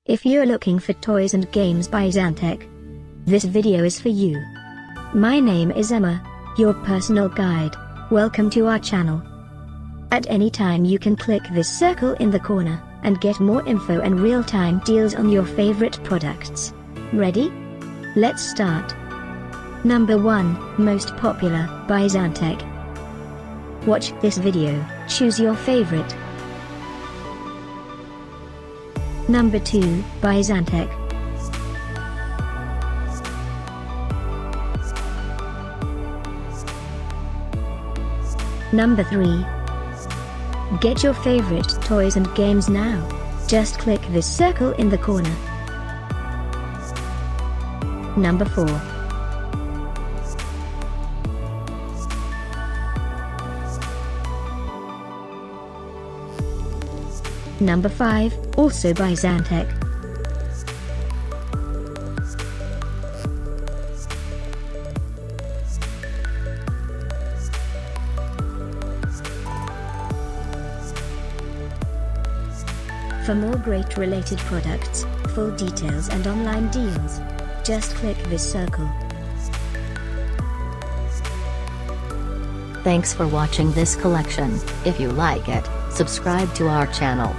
If you're looking for toys and games by Zantec, this video is for you. My name is Emma, your personal guide. Welcome to our channel. At any time you can click this circle in the corner, and get more info and real-time deals on your favorite products. Ready? Let's start. Number 1, Most Popular, by Zantec. Watch this video, choose your favorite. Number 2, by Zantec. Number 3. Get your favorite toys and games now. Just click this circle in the corner. Number 4. Number 5, also by Zantec. For more great related products, full details and online deals, just click this circle. Thanks for watching this collection. If you like it, subscribe to our channel.